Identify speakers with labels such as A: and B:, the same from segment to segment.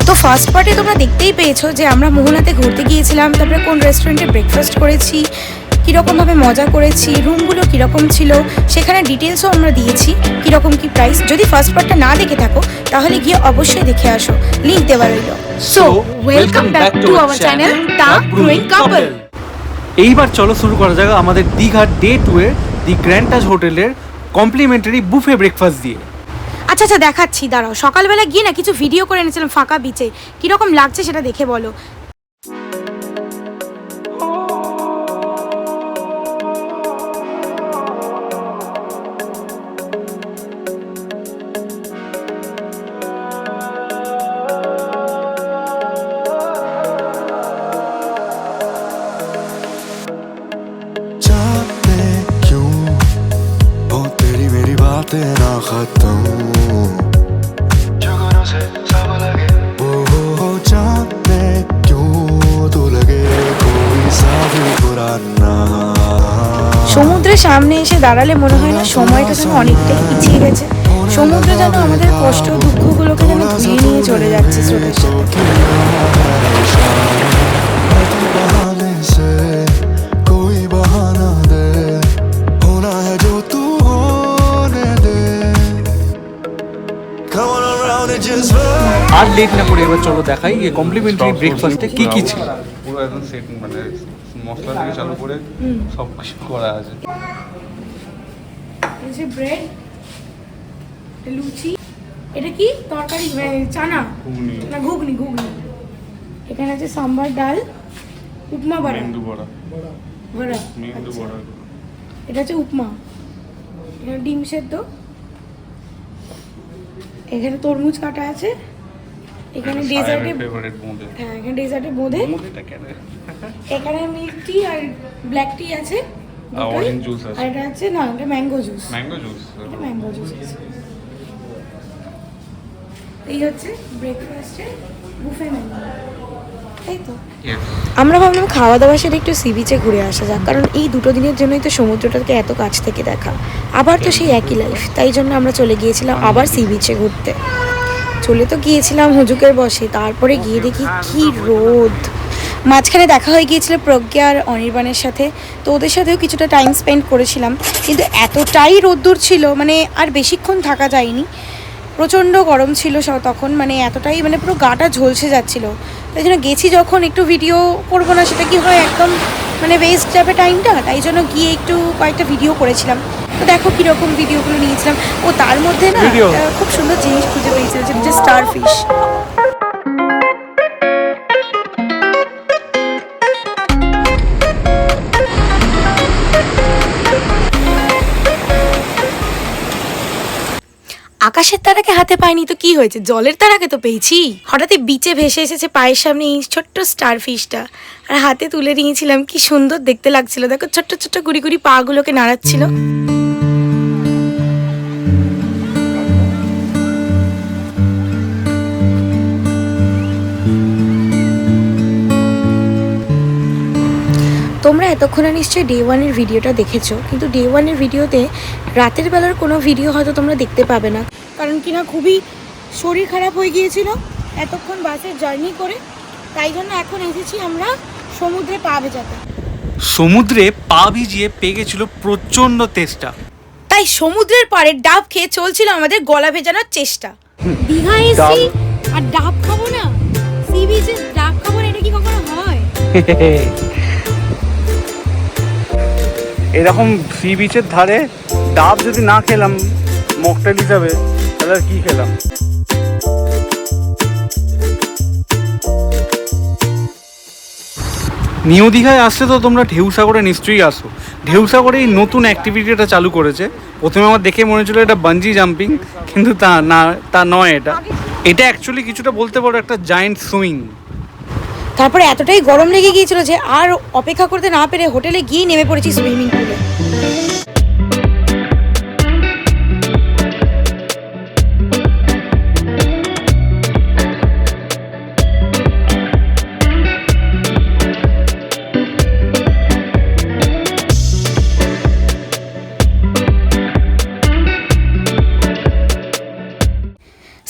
A: তো ফার্স্ট পার্টে তোমরা দেখতেই পেয়েছো যে আমরা মোহনাতে ঘুরতে গিয়েছিলাম, তারপরে কোন রেস্টুরেন্টে ব্রেকফাস্ট করেছি, কীরকমভাবে মজা করেছি, রুমগুলো কীরকম ছিল, সেখানে ডিটেলসও আমরা দিয়েছি, কীরকম কী প্রাইস। যদি ফার্স্ট পার্টটা না দেখে থাকো তাহলে গিয়ে অবশ্যই দেখে আসো, লিঙ্ক দেওয়া রইল। So welcome back to our channel the brewing couple.
B: এইবার চলো শুরু করা যাক আমাদের দীঘার ডে 2 এর দি গ্র্যান্ড তাজ হোটেলের কমপ্লিমেন্টারি বুফে ব্রেকফাস্ট দিয়ে।
A: আচ্ছা দেখাচ্ছি, দাঁড়াও। সকালবেলা গিয়ে না কিছু ভিডিও করে এনেছিলাম ফাঁকা বিচে, কীরকম লাগছে সেটা দেখে বলো।
C: तेरा खत्म जुगनों से सब लगे वो चाहते क्यों तू लगे कोई सा भी पुराना।
A: সমুদ্রের সামনে এসে দাঁড়ালে মনে হয় না সময়টা যেন অনেকটাই পিছিয়ে গেছে। সমুদ্র যেন আমাদের কষ্ট দুঃখগুলোকে যেন ধুয়ে নিয়ে চলে যাচ্ছে স্রোতের সাথে।
B: আর লেট না করে এবার চলো দেখাই এই কমপ্লিমেন্টারি ব্রেকফাস্টে কি কি ছিল।
D: পুরো একদম সেট, মানে মশলা থেকে চালু করে সব কিছু করা আছে।
A: এই যে ব্রেড, লুচি, এটা কি তরকারি, চানা না ঘুগনি। এখানে আছে সাম্বার ডাল, উপমা বড়া,
D: মেন্দু বড়া, মেন্দু বড়া,
A: এটা হচ্ছে উপমা, এখানে ডিম সেদ্ধ, এখানে তরমুজ কাটা আছে, এখানে ডেজার্টে
D: ফেভারিট বোঁদে,
A: হ্যাঁ এখানে ডেজার্টে বোঁদে,
D: বোঁদেটা কেন
A: এখানে মিল্ক টি আর ব্ল্যাক টি আছে,
D: অরেঞ্জ জুস আছে,
A: আর এটা আছে না এটা ম্যাঙ্গো জুস,
D: এটা
A: ম্যাঙ্গো জুস আছে। এই হচ্ছে ব্রেকফাস্টের বুফে মেনু, তাই তো। আমরা ভাবলাম খাওয়া দাওয়া সেটা একটু সি বিচে ঘুরে আসা যাক, কারণ এই দুটো দিনের জন্যই তো সমুদ্রটাকে এত কাছ থেকে দেখা, আবার তো সেই একই লাইফ, তাই জন্য আমরা চলে গিয়েছিলাম আবার সি বিচে ঘুরতে। চলে তো গিয়েছিলাম হুজুকের বসে, তারপরে গিয়ে দেখি কি রোদ। মাঝখানে দেখা হয়ে গিয়েছিল প্রজ্ঞা আর অনির্বাণের সাথে, তো ওদের সাথেও কিছুটা টাইম স্পেন্ড করেছিলাম, কিন্তু এতটাই রোদ্দুর ছিল মানে আর বেশিক্ষণ থাকা যায়নি, প্রচণ্ড গরম ছিল তখন, মানে এতটাই মানে পুরো গাটা ঝলসে যাচ্ছিল। তাই জন্য গেছি যখন একটু ভিডিও করবো না সেটা কি হয়, একদম মানে ওয়েস্ট যাবে টাইমটা, তাই জন্য গিয়ে একটু কয়েকটা ভিডিও করেছিলাম। তো দেখো কীরকম ভিডিওগুলো নিয়েছিলাম। ও তার মধ্যে না খুব সুন্দর জিনিস খুঁজে পেয়েছিল, যেটা হচ্ছে স্টার ফিশ। আকাশের তারাকে হাতে পাইনি তো কি হয়েছে, জলের তারাকে তো পেয়েছি। হঠাৎই বিচে ভেসে এসেছে পায়ের সামনে এই ছোট্ট স্টার ফিশটা, আর হাতে তুলে নিয়েছিলাম, কি সুন্দর দেখতে লাগছিল। দেখো ছোট্ট ছোট্ট গুড়ি গুড়ি পা গুলোকে নাড়াচ্ছিল। তোমরা এতক্ষণে নিশ্চয়ই ডে 1 এর ভিডিওটা দেখেছো, কিন্তু ডে 1 এর ভিডিওতে রাতের বেলার কোনো ভিডিও হয়তো তোমরা দেখতে পাবে না, কারণ কিনা খুবই শরীর খারাপ হয়ে গিয়েছিল এতক্ষণ বাসের জার্নি করে, তাই জন্য এখন এসেছি আমরা সমুদ্রে পা ভেজাতে।
B: সমুদ্রে পা ভিজিয়ে পেয়ে গেছিল প্রচণ্ড তেষ্টা,
A: তাই সমুদ্রের পাড়ে ডাব খেয়ে চলছিল আমাদের গলা ভেজানোর চেষ্টা। দীঘা এসেছি আর ডাব খাবো না, সি বিচে ডাব খাবো না, এটা কি কখনো হয়?
B: এরকম সি বিচের ধারে ডাব যদি না খেলাম মকটেল হিসাবে, তাহলে আর কি খেলাম। নিউ দীঘায় আসলে তো তোমরা ঢেউসাগরে নিশ্চয়ই আসো। ঢেউসাগরে এই নতুন অ্যাক্টিভিটিটা চালু করেছে। প্রথমে আমার দেখে মনে হচ্ছিল এটা বাঞ্জি জাম্পিং, কিন্তু তা নয়। এটা অ্যাকচুয়ালি কিছুটা বলতে পারো একটা জায়েন্ট সুইং।
A: তারপরে এতটাই গরম লেগে গিয়েছিল যে আর অপেক্ষা করতে না পেরে হোটেলে গিয়ে নেমে পড়েছি সুইমিং পুলে।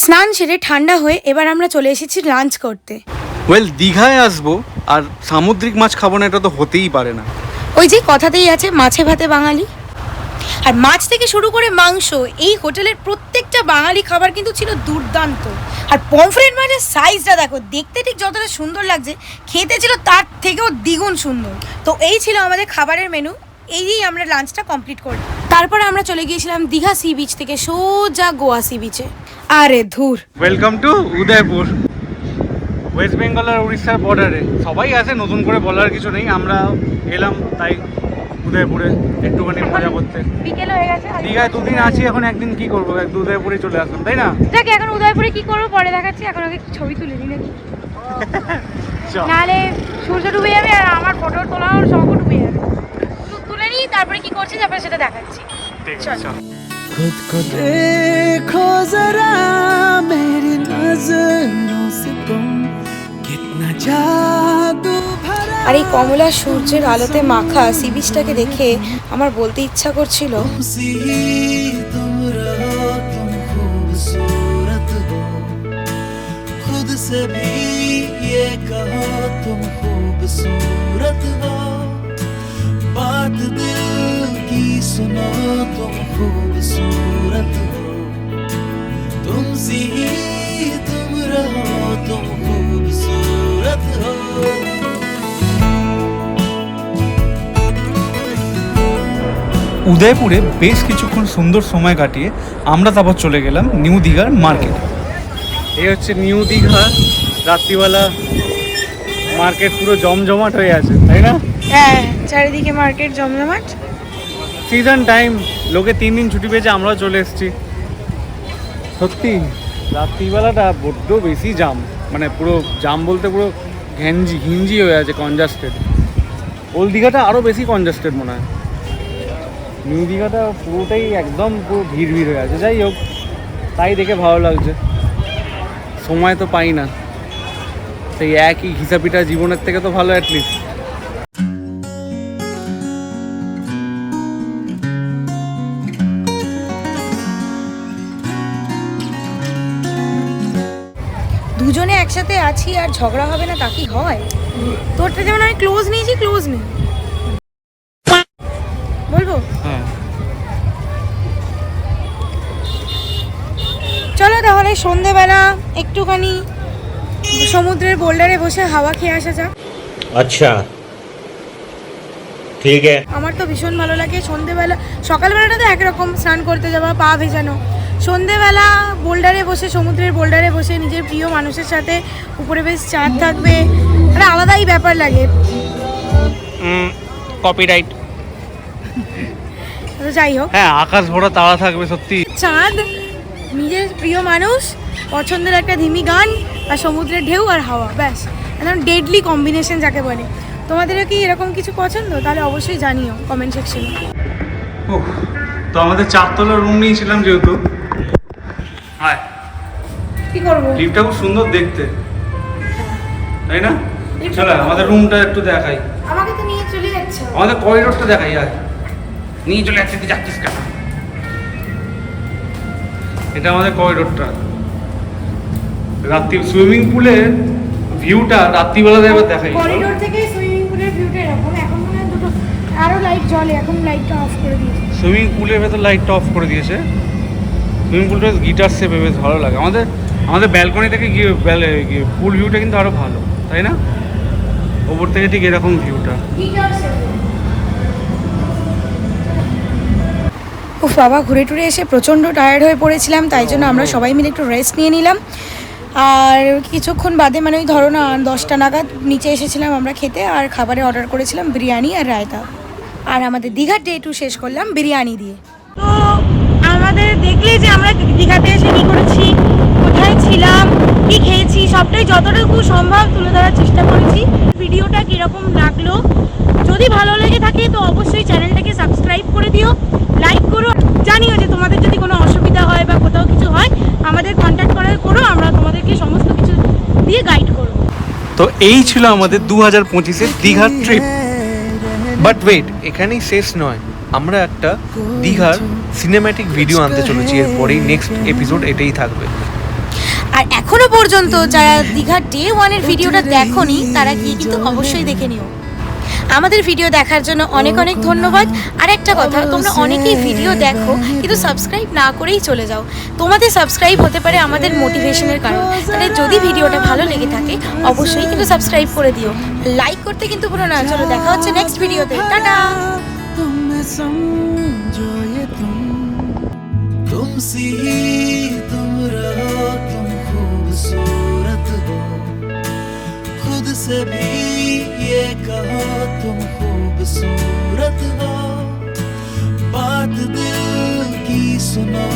A: স্নান সেরে ঠান্ডা হয়ে এবার আমরা চলে এসেছি লাঞ্চ করতে।
B: দীঘায় আসবো আর সামুদ্রিক মাছ খাবো না, এটা তো হতেই পারে না।
A: ওই যে কথাতেই আছে মাছে ভাতে বাঙালি। আর মাছ থেকে শুরু করে মাংস, এই হোটেলের প্রত্যেকটা বাঙালি খাবার কিন্তু ছিল দুর্দান্ত। আর পমফ্রেট মাছের সাইজটা দেখো, দেখতে ঠিক যতটা সুন্দর লাগছে, খেতে ছিল তার থেকেও দ্বিগুণ সুন্দর। তো এই ছিল আমাদের খাবারের মেনু, এই দিয়েই আমরা লাঞ্চটা কমপ্লিট করি। তারপরে আমরা চলে গিয়েছিলাম দীঘা সি বিচ থেকে সোজা গোয়া সি বিচে। আরে ধুর।
B: Welcome to Udaipur, west Bengal আর উড়িষ্যার বর্ডারে। সবাই আছে, নতুন করে বলার কিছু নেই। আমরা এলাম তাই উদয়পুরে একটুখানি মজা করতে।
A: বিকেল হয়ে গেছে,
B: দীঘায় 2 দিন আছি, এখন একদিন কি করবো, একদম উদয়পুরে চলে আসলাম, তাই না?
A: দেখ এখন উদয়পুরে কি করবো পরে দেখাচ্ছি, এখন আগে ছবি তুলে দিই নাকি, নাহলে সূর্য ডুবে যাবে আর আমার ফটো তোলার শখ ডুবে যাবে। তুলে নিই, তারপরে কি করছি তারপরে সেটা দেখাচ্ছি। চল।
E: खुद को देखो जरा मेरी नजरों से तुम कितना जादू भरा।
A: আর এই কমলা সূর্যের আলোতে মাখা সি বিচটাকে দেখে আমার বলতে ইচ্ছা করছিল,
E: तुमसी ही तुम रहो, तुम खूबसूरत हो, खुद से भी ये कहो तुम खूबसूरत हो, बात दिल की सुनो तुम खूबसूरत हो, तुमसी ही तुम रहो, तुम खूबसूरत हो।
B: উদয়পুরে বেশ কিছুক্ষণ সুন্দর সময় কাটিয়ে আমরা তারপর চলে গেলাম নিউ দীঘার মার্কেটে। এই হচ্ছে নিউ দীঘা, রাত্রিবেলা মার্কেট পুরো জমজমাট হয়ে আছে, তাই না?
A: হ্যাঁ চারিদিকে মার্কেট জমজমাট।
B: সিজন টাইম, লোকে 3 দিন ছুটি পেয়েছে, আমরাও চলে এসেছি। সত্যি রাত্রিবেলাটা বড্ড বেশি জাম, মানে পুরো জাম বলতে পুরো ঘিঞ্জি হয়ে আছে, কনজাস্টেড। ওল্ড দীঘাটা আরও বেশি কনজাস্টেড মনে হয়, নিউ দীঘাটা পুরোটাই একদম পুরো ভিড় হয়ে আছে। যাই হোক, তাই দেখে ভালো লাগছে। সময় তো পাই না, সেই একই ঘিসাপিটা জীবনের থেকে তো ভালো অ্যাটলিস্ট।
A: দুজনে একসাথে আছি আর ঝগড়া হবে না তা কি হয়? তোরটা যেমন আমি ক্লোজ নিয়েছি, ক্লোজ নেই বলবো।
B: হ্যাঁ,
A: চলো তাহলে সন্ধেবেলা একটুখানি সমুদ্রের বোল্ডারে বসে হাওয়া খেয়ে আসা যাক।
F: अच्छा ठीक है।
A: আমার তো ভীষণ ভালো লাগে সন্ধেবেলা। সকালবেলাটা তো একরকম, স্নান করতে যাওয়া, পা ভেজানো। সন্ধেবেলা বোল্ডারে বসে, সমুদ্রের বোল্ডারে বসে নিজের প্রিয় মানুষের সাথে, উপরে বেশ চাঁদ থাকবে, একটা আলাদাই ব্যাপার লাগে।
B: কপিরাইট।
A: তো যাই হোক,
B: হ্যাঁ, আকাশ ভরা তারা থাকবে সত্যি।
A: চাঁদ, নিজের প্রিয় মানুষ, পছন্দের একটা ধিমি গান, আর সমুদ্রের ঢেউ আর হাওয়া, ব্যাস একদম ডেডলি কম্বিনেশন যাকে বলে। তোমাদেরও কি এরকম কিছু পছন্দ? তাহলে অবশ্যই জানিও কমেন্ট সেকশনে।
B: তো আমাদের 4 তলার রুম নিয়েছিলাম যেহেতু, হ্যাঁ
A: কি করবো?
B: লিফটটা খুব সুন্দর দেখতে, তাই না? চলো আমাদের রুমটা একটু দেখাই।
A: আমাকে তো নিয়ে চলে যাচ্ছে।
B: আমাদের করিডোরটা দেখাই, আর নিয়ে চলে যাচ্ছিস কেন? এটা আমাদের করিডোরটা। রাত্রি সুইমিং পুলের ভিউটা রাত্রিবেলা এবার দেখাই।
A: করিডোর থেকে সুইমিং পুলের ভিউটা এরকম। এখন মনে হয় দুটো আরো লাইট জ্বলে, এখন লাইটটা অফ করে দিয়েছে।
B: সুইমিং পুলের ভেতর লাইটটা অফ করে দিয়েছে। সুইমিং পুলটা গিটার শেপে বেশ ভালো লাগে। আমাদের ব্যালকনি থেকে গিয়ে পুল ভিউটা কিন্তু আরো ভালো, তাই না? ওপর থেকে ঠিক এরকম ভিউটা।
A: উফ বাবা, ঘুরে টুরে এসে প্রচণ্ড টায়ার্ড হয়ে পড়েছিলাম, তাই জন্য আমরা সবাই মিলে একটু রেস্ট নিয়ে নিলাম। আর কিছুক্ষণ বাদে, মানে ওই ধরো না 10টা নাগাদ নিচে এসেছিলাম আমরা খেতে, আর খাবারে অর্ডার করেছিলাম বিরিয়ানি আর রায়তা। আর আমাদের দীঘার ডে 2 শেষ করলাম বিরিয়ানি দিয়ে। তো আমাদের দেখলে যে আমরা দীঘাতে এসে কী করেছি, কোথায় ছিলাম, কী খেয়েছি, সবটাই যতটুকু সম্ভব তুলে ধরার চেষ্টা করেছি। ভিডিওটা কীরকম লাগলো, যদি ভালো লেগে থাকে তো অবশ্যই চ্যানেলটাকে সাবস্ক্রাইব করে দিও, লাইক করো, জানিও যে তোমাদের যদি কোনো অসুবিধা হয় বা কোথাও কিছু হয় আমাদের কন্ট্যাক্ট করো, আমরা তোমাদেরকে সমস্ত কিছু দিয়ে গাইড করব।
B: তো এই ছিল আমাদের 2025-এর দীঘার ট্রিপ। বাট ওয়েট, এখানেই শেষ নয়, আমরা একটা দীঘার সিনেম্যাটিক ভিডিও আনতে চলেছি। এরপরেই নেক্সট এপিসোড এটাই থাকবে।
A: আর এখনো পর্যন্ত যারা দীঘার ডে 1-এর ভিডিওটা দেখোনি তারা গিয়ে কিন্তু অবশ্যই দেখে নিও। আমাদের ভিডিও দেখার জন্য অনেক অনেক ধন্যবাদ। আর একটা কথা, তোমরা অনেকেই ভিডিও দেখো কিন্তু সাবস্ক্রাইব না করেই চলে যাও। তোমাদের সাবস্ক্রাইব হতে পারে আমাদের মোটিভেশনের কারণ। তাহলে যদি ভিডিওটা ভালো লেগে থাকে অবশ্যই কিন্তু সাবস্ক্রাইব করে দিও, লাইক করতে কিন্তু ভুলো না। চলো দেখা হচ্ছে নেক্সট ভিডিওতে, টাটা।
E: तुम समझो ये तुमसी ही तुम रहो, तुम खूबसूरत हो, खुद से भी ये कहो तुम खूबसूरत हो, बात दिल की सुनो।